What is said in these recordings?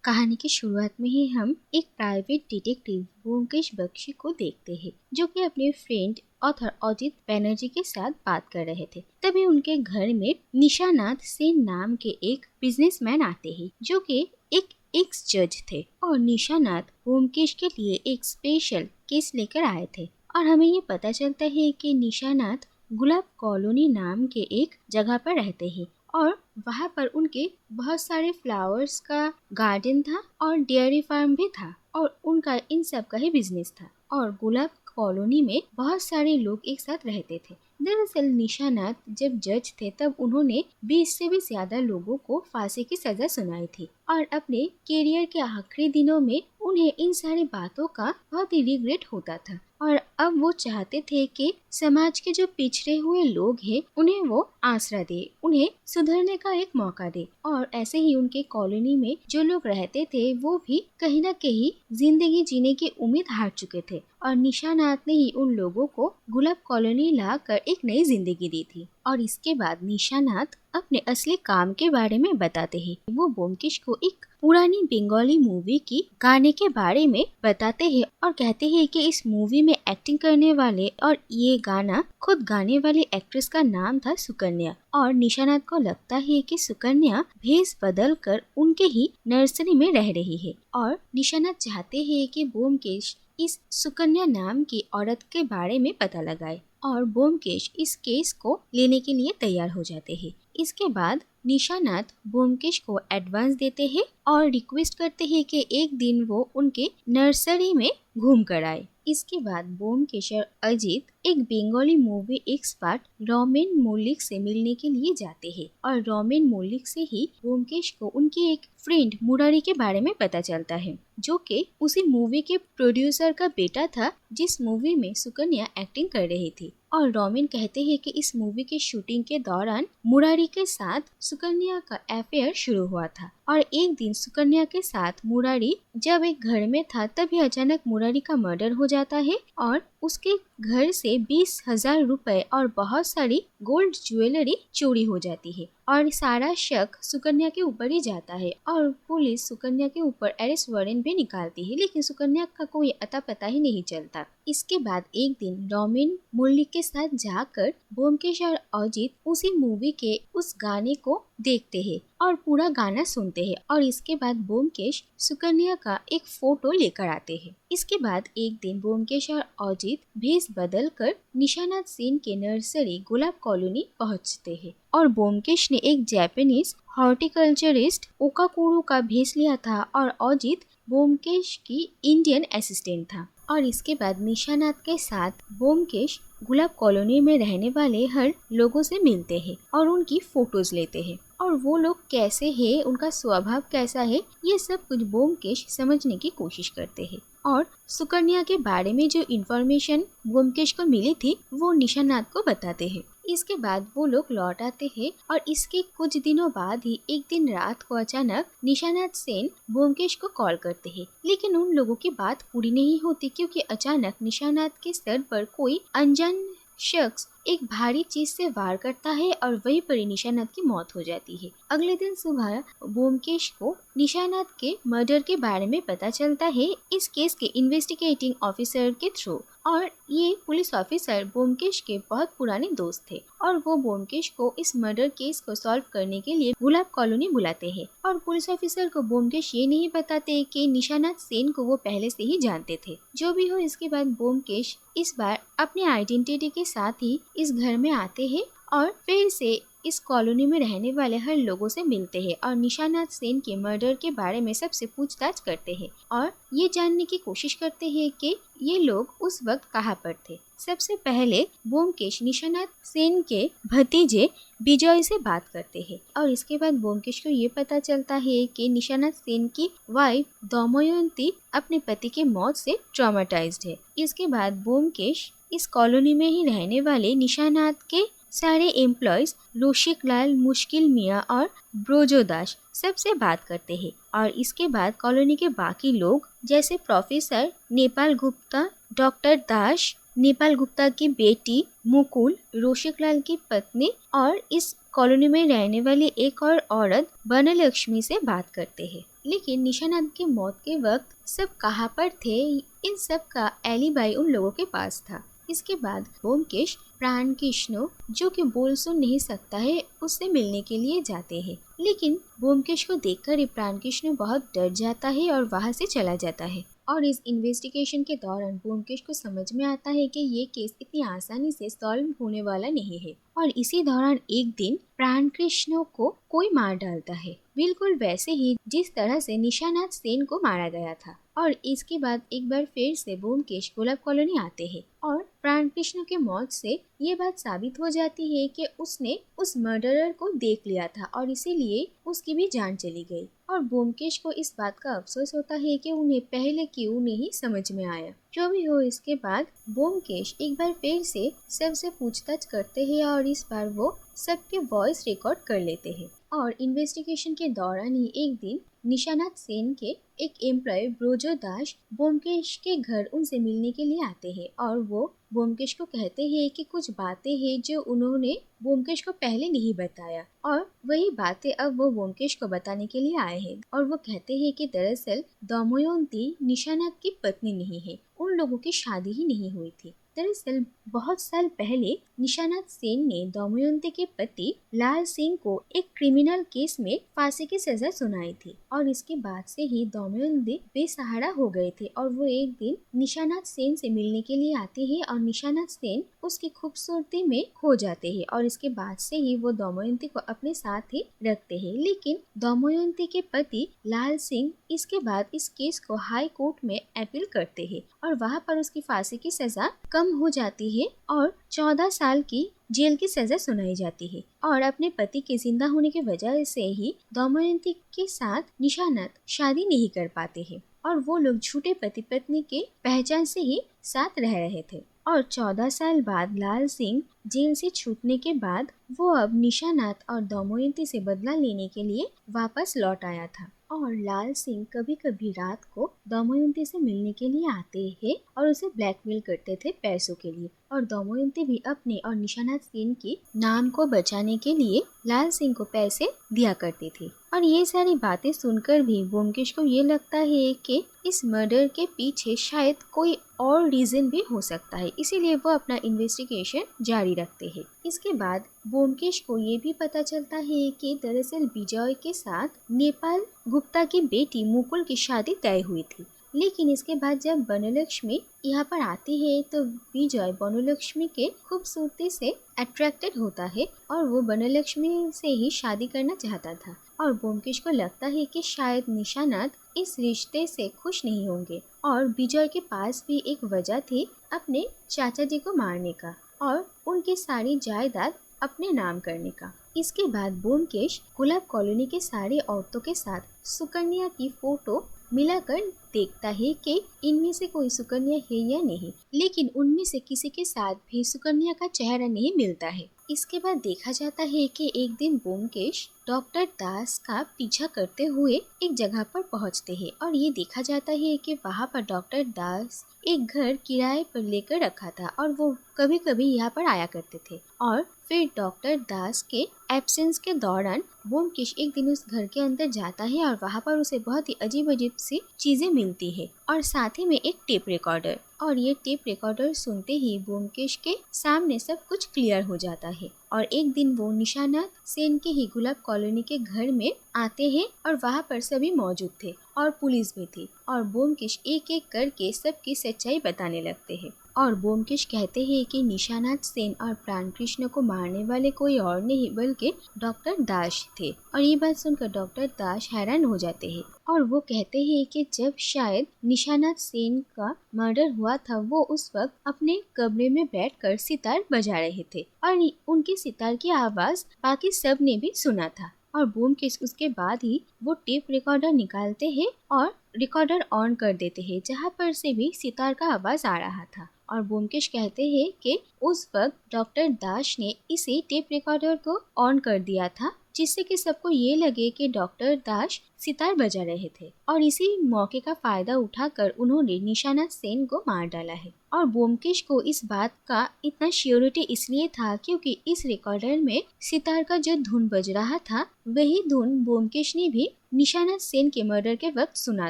कहानी की शुरुआत में ही हम एक प्राइवेट डिटेक्टिव ब्योमकेश बख्शी को देखते हैं, जो कि अपने फ्रेंड ऑथर अजित बनर्जी के साथ बात कर रहे थे। तभी उनके घर में निशानाथ सेन नाम के एक बिजनेसमैन आते हैं, जो कि एक एक्स जज थे और निशानाथ ब्योमकेश के लिए एक स्पेशल केस लेकर आए थे। और हमें ये पता चलता है कि निशानाथ गुलाब कॉलोनी नाम के एक जगह पर रहते हैं और वहाँ पर उनके बहुत सारे फ्लावर्स का गार्डन था और डेयरी फार्म भी था और उनका इन सब का ही बिजनेस था। और गुलाब कॉलोनी में बहुत सारे लोग एक साथ रहते थे। दरअसल निशानाथ जब जज थे तब उन्होंने 20 से भी ज्यादा लोगों को फांसी की सजा सुनाई थी और अपने कैरियर के आखिरी दिनों में उन्हें इन सारी बातों का बहुत ही रिग्रेट होता था और अब वो चाहते थे कि समाज के जो पिछड़े हुए लोग हैं उन्हें वो आसरा दे, उन्हें सुधरने का एक मौका दे। और ऐसे ही उनके कॉलोनी में जो लोग रहते थे वो भी कहीं न कहीं जिंदगी जीने की उम्मीद हार चुके थे और निशानाथ ने ही उन लोगों को गुलाब कॉलोनी लाकर एक नई जिंदगी दी थी। और इसके बाद निशानाथ अपने असली काम के बारे में बताते हैं। वो ब्योमकेश को एक पुरानी बंगाली मूवी की गाने के बारे में बताते हैं और कहते हैं कि इस मूवी में एक्टिंग करने वाले और ये गाना खुद गाने वाली एक्ट्रेस का नाम था सुकन्या। और निशानाथ को लगता है कि सुकन्या भेष बदल कर उनके ही नर्सरी में रह रही है और निशानाथ चाहते हैं कि ब्योमकेश इस सुकन्या नाम की औरत के बारे में पता लगाए और ब्योमकेश इस केस को लेने के लिए तैयार हो जाते हैं। इसके बाद निशानाथ ब्योमकेश को एडवांस देते हैं और रिक्वेस्ट करते हैं कि एक दिन वो उनके नर्सरी में घूम कर आए। इसके बाद ब्योमकेश और अजित एक बंगाली मूवी एक्सपर्ट रोमेन मल्लिक से मिलने के लिए जाते हैं और रोमेन मल्लिक से ही ब्योमकेश को उनके एक फ्रेंड मुरारी के बारे में पता चलता है, जो कि उसी मूवी के प्रोड्यूसर का बेटा था जिस मूवी में सुकन्या एक्टिंग कर रही थी। और रोमेन कहते हैं कि इस मूवी की शूटिंग के दौरान मुरारी के साथ सुकन्या का अफेयर शुरू हुआ था और एक दिन सुकन्या के साथ मुरारी जब एक घर में था तभी अचानक मुरारी का मर्डर हो जाता है और उसके घर से 20,000 रुपए और बहुत सारी गोल्ड ज्वेलरी चोरी हो जाती है और सारा शक सुकन्या के ऊपर ही जाता है और पुलिस सुकन्या के ऊपर अरेस्ट वारंट भी निकालती है, लेकिन सुकन्या का कोई अता पता ही नहीं चलता। इसके बाद एक दिन रोमेन मल्लिक के साथ जाकर ब्योमकेश और अजित उसी मूवी के उस गाने को देखते हैं और पूरा गाना सुनते हैं और इसके बाद ब्योमकेश सुकन्या का एक फोटो लेकर आते हैं। इसके बाद एक दिन ब्योमकेश और अजित भेष बदल कर निशानाथ सेन के नर्सरी गुलाब कॉलोनी पहुंचते हैं और ब्योमकेश ने एक जापानीज हॉर्टिकल्चरिस्ट ओकाकुरो का भेष लिया था और अजित ब्योमकेश की इंडियन असिस्टेंट था। और इसके बाद निशानाथ के साथ ब्योमकेश गुलाब कॉलोनी में रहने वाले हर लोगों से मिलते हैं और उनकी फोटोज लेते हैं और वो लोग कैसे हैं, उनका स्वभाव कैसा है, ये सब कुछ ब्योमकेश समझने की कोशिश करते हैं। और सुकन्या के बारे में जो इन्फॉर्मेशन ब्योमकेश को मिली थी वो निशानाथ को बताते हैं। इसके बाद वो लोग लौट आते हैं और इसके कुछ दिनों बाद ही एक दिन रात को अचानक निशानाथ सेन ब्योमकेश को कॉल करते हैं, लेकिन उन लोगों की बात पूरी नहीं होती क्योंकि अचानक निशानाथ के सर पर कोई अनजान शख्स एक भारी चीज से वार करता है और वहीं पर निशानाथ की मौत हो जाती है। अगले दिन सुबह ब्योमकेश को निशानाथ के मर्डर के बारे में पता चलता है इस केस के इन्वेस्टिगेटिंग ऑफिसर के थ्रू और ये पुलिस ऑफिसर ब्योमकेश के बहुत पुराने दोस्त थे और वो ब्योमकेश को इस मर्डर केस को सॉल्व करने के लिए गुलाब कॉलोनी बुलाते हैं और पुलिस ऑफिसर को ब्योमकेश ये नहीं बताते कि निशानाथ सेन को वो पहले से ही जानते थे। जो भी हो, इसके बाद ब्योमकेश इस बार अपनी आइडेंटिटी के साथ ही इस घर में आते हैं और फिर से इस कॉलोनी में रहने वाले हर लोगों से मिलते हैं और निशानाथ सेन के मर्डर के बारे में सबसे पूछताछ करते हैं और ये जानने की कोशिश करते हैं कि ये लोग उस वक्त कहाँ पर थे। सबसे पहले ब्योमकेश निशानाथ सेन के भतीजे विजय से बात करते हैं और इसके बाद ब्योमकेश को ये पता चलता है कि निशानाथ सेन की वाइफ दमयंती अपने पति के मौत से ट्रॉमेटाइज्ड है। इसके बाद ब्योमकेश इस कॉलोनी में ही रहने वाले निशानाथ के सारे एम्प्लॉयज रोशिक लाल, मुश्किल मियाँ और ब्रोजो दास सबसे बात करते हैं और इसके बाद कॉलोनी के बाकी लोग जैसे प्रोफेसर नेपाल गुप्ता, डॉक्टर दास, नेपाल गुप्ता की बेटी मुकुल, रोशिक लाल की पत्नी और इस कॉलोनी में रहने वाली एक और औरत बनलक्ष्मी से बात करते हैं। लेकिन निशानाथ के मौत के वक्त सब कहाँ पर थे, इन सब का एलिबाई उन लोगों के पास था। इसके बाद ब्योमकेश प्राणकृष्ण, जो कि बोल सुन नहीं सकता है, उससे मिलने के लिए जाते हैं। लेकिन ब्योमकेश को देखकर ही प्राणकृष्ण बहुत डर जाता है और वहां से चला जाता है। और इस इन्वेस्टिगेशन के दौरान ब्योमकेश को समझ में आता है कि ये केस इतनी आसानी से सॉल्व होने वाला नहीं है। और इसी दौरान एक दिन प्राणकृष्ण को कोई मार डालता है, बिल्कुल वैसे ही जिस तरह से निशानाथ सेन को मारा गया था। और इसके बाद एक बार फिर से ब्योमकेश गुलाब कॉलोनी आते हैं और प्राणकृष्ण के मौत से ये बात साबित हो जाती है कि उसने उस मर्डरर को देख लिया था और इसीलिए उसकी भी जान चली गई। और ब्योमकेश को इस बात का अफसोस होता है कि उन्हें पहले क्यों नहीं समझ में आया। जो भी हो, इसके बाद ब्योमकेश एक बार फिर से सबसे पूछताछ करते हैं और इस बार वो सबके वॉइस रिकॉर्ड कर लेते हैं। और इन्वेस्टिगेशन के दौरान ही एक दिन निशानाथ सेन के एक एम्प्लॉय ब्रोजो दास ब्योमकेश के घर उनसे मिलने के लिए आते हैं और वो ब्योमकेश को कहते हैं कि कुछ बातें हैं जो उन्होंने ब्योमकेश को पहले नहीं बताया, और वही बातें अब वो ब्योमकेश को बताने के लिए आए हैं। और वो कहते हैं कि दरअसल दमयंती निशानाथ की पत्नी नहीं है, उन लोगों की शादी ही नहीं हुई थी। दरअसल बहुत साल पहले निशानाथ सेन ने दमयंती के पति लाल सिंह को एक क्रिमिनल केस में फांसी की सजा सुनाई थी और इसके बाद से ही दमयंती बेसहारा हो गए थे। और वो एक दिन निशानाथ सेन से मिलने के लिए आते हैं और निशानाथ सेन उसकी खूबसूरती में खो जाते हैं और इसके बाद से ही वो दमयंती को अपने साथ ही रखते हैं। लेकिन दमयंती के पति लाल सिंह इसके बाद इस केस को हाई कोर्ट में अपील करते हैं और वहाँ पर उसकी फांसी की सजा कम हो जाती है और 14 साल की जेल की सजा सुनाई जाती है। और अपने पति के जिंदा होने की वजह से ही दमयंती के साथ निशानाथ शादी नहीं कर पाते हैं और वो लोग झूठे पति पत्नी के पहचान से ही साथ रह रहे थे। और 14 साल बाद लाल सिंह जेल से छूटने के बाद वो अब निशानाथ और दमयंती से बदला लेने के लिए वापस लौट आया था। और लाल सिंह कभी कभी रात को दमयंती से मिलने के लिए आते हैं और उसे ब्लैकमेल करते थे पैसों के लिए। और दमयंती भी अपने और निशानाथ सेन के नाम को बचाने के लिए लाल सिंह को पैसे दिया करती थी। और ये सारी बातें सुनकर भी ब्योमकेश को ये लगता है कि इस मर्डर के पीछे शायद कोई और रीजन भी हो सकता है, इसीलिए वो अपना इन्वेस्टिगेशन जारी रखते हैं। इसके बाद ब्योमकेश को ये भी पता चलता है कि दरअसल विजय के साथ नेपाल गुप्ता की बेटी मुकुल की शादी तय हुई थी। लेकिन इसके बाद जब बनलक्ष्मी यहाँ पर आती है तो विजय बनलक्ष्मी के खूबसूरती से अट्रैक्टेड होता है और वो बनलक्ष्मी से ही शादी करना चाहता था। और ब्योमकेश को लगता है कि शायद निशानाथ इस रिश्ते से खुश नहीं होंगे और विजय के पास भी एक वजह थी अपने चाचा जी को मारने का और उनकी सारी जायदाद अपने नाम करने का। इसके बाद ब्योमकेश गुलाब कॉलोनी के सारी औरतों के साथ सुकन्या की फोटो मिलाकर देखता है कि इनमें से कोई सुकन्या है या नहीं, लेकिन उनमें से किसी के साथ भी सुकन्या का चेहरा नहीं मिलता है। इसके बाद देखा जाता है कि एक दिन ब्योमकेश डॉक्टर दास का पीछा करते हुए एक जगह पर पहुंचते हैं और ये देखा जाता है कि वहाँ पर डॉक्टर दास एक घर किराए पर लेकर रखा था और वो कभी कभी यहाँ पर आया करते थे। और फिर डॉक्टर दास के एब्सेंस के दौरान ब्योमकेश एक दिन उस घर के अंदर जाता है और वहाँ पर उसे बहुत ही अजीब अजीब सी चीजें मिलती है और साथ ही में एक टेप रिकॉर्डर। और ये टेप रिकॉर्डर सुनते ही ब्योमकेश के सामने सब कुछ क्लियर हो जाता है। और एक दिन वो निशानाथ सेन के ही गुलाब कॉलोनी के घर में आते हैं और वहाँ पर सभी मौजूद थे और पुलिस भी थी और ब्योमकेश एक एक करके सबकी सच्चाई बताने लगते हैं। और ब्योमकेश कहते हैं कि निशानाथ सेन और प्राणकृष्ण को मारने वाले कोई और नहीं बल्कि डॉक्टर दास थे। और ये बात सुनकर डॉक्टर दास हैरान हो जाते हैं और वो कहते हैं कि जब शायद निशानाथ सेन का मर्डर हुआ था वो उस वक्त अपने कमरे में बैठकर सितार बजा रहे थे और उनकी सितार की आवाज बाकी सब ने भी सुना था। और ब्योमकेश उसके बाद ही वो टेप रिकॉर्डर निकालते हैं और रिकॉर्डर ऑन कर देते हैं जहाँ पर से भी सितार का आवाज आ रहा था। और ब्योमकेश कहते हैं कि उस वक्त डॉक्टर दास ने इसी टेप रिकॉर्डर को ऑन कर दिया था, जिससे कि सबको ये लगे कि डॉक्टर दास सितार बजा रहे थे, और इसी मौके का फायदा उठाकर उन्होंने निशाना सेन को मार डाला है। और ब्योमकेश को इस बात का इतना श्योरिटी इसलिए था क्योंकि इस रिकॉर्डर में सितार का जो धुन बज रहा था वही धुन ब्योमकेश ने भी निशाना सेन के मर्डर के वक्त सुना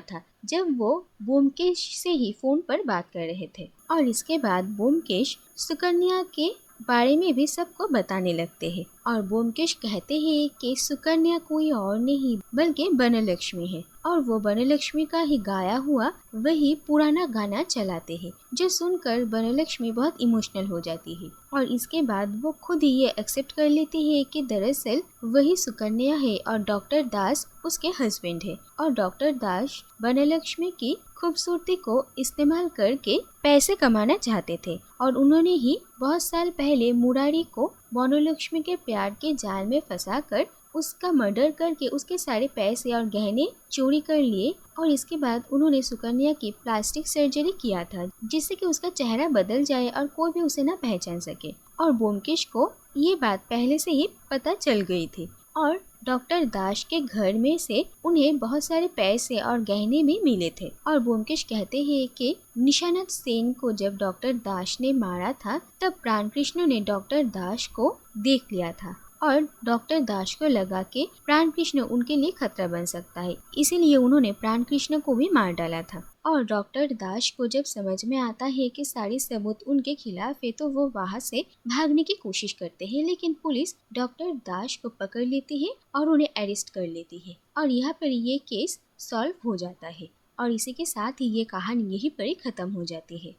था, जब वो ब्योमकेश से ही फोन पर बात कर रहे थे। और इसके बाद ब्योमकेश सुकन्या के बारे में भी सबको बताने लगते हैं, और ब्योमकेश कहते हैं कि सुकन्या कोई और नहीं बल्कि बनलक्ष्मी है, और वो बनलक्ष्मी का ही गाया हुआ वही पुराना गाना चलाते हैं, जो सुनकर बनलक्ष्मी बहुत इमोशनल हो जाती है। और इसके बाद वो खुद ही ये एक्सेप्ट कर लेती है कि दरअसल वही सुकन्या है और डॉक्टर दास उसके हस्बैंड है, और डॉक्टर दास बनलक्ष्मी की खूबसूरती को इस्तेमाल करके पैसे कमाना चाहते थे, और उन्होंने ही बहुत साल पहले मुरारी को बनलक्ष्मी के प्यार के जाल में फंसाकर उसका मर्डर करके उसके सारे पैसे और गहने चोरी कर लिए, और इसके बाद उन्होंने सुकन्या की प्लास्टिक सर्जरी किया था, जिससे कि उसका चेहरा बदल जाए और कोई भी उसे ना पहचान सके। और ब्योमकेश को ये बात पहले से ही पता चल गई थी, और डॉक्टर दास के घर में से उन्हें बहुत सारे पैसे और गहने भी मिले थे। और ब्योमकेश कहते हैं कि निशाना सेन को जब डॉक्टर दास ने मारा था तब प्राणकृष्ण ने डॉक्टर दास को देख लिया था, और डॉक्टर दास को लगा कि प्राणकृष्ण उनके लिए खतरा बन सकता है, इसीलिए उन्होंने प्राणकृष्ण को भी मार डाला था। और डॉक्टर दास को जब समझ में आता है कि सारी सबूत उनके खिलाफ है तो वो वहाँ से भागने की कोशिश करते हैं, लेकिन पुलिस डॉक्टर दास को पकड़ लेती है और उन्हें अरेस्ट कर लेती है, और यहाँ पर ये केस सॉल्व हो जाता है। और इसी के साथ ही ये कहानी यहीं पर ही खत्म हो जाती है।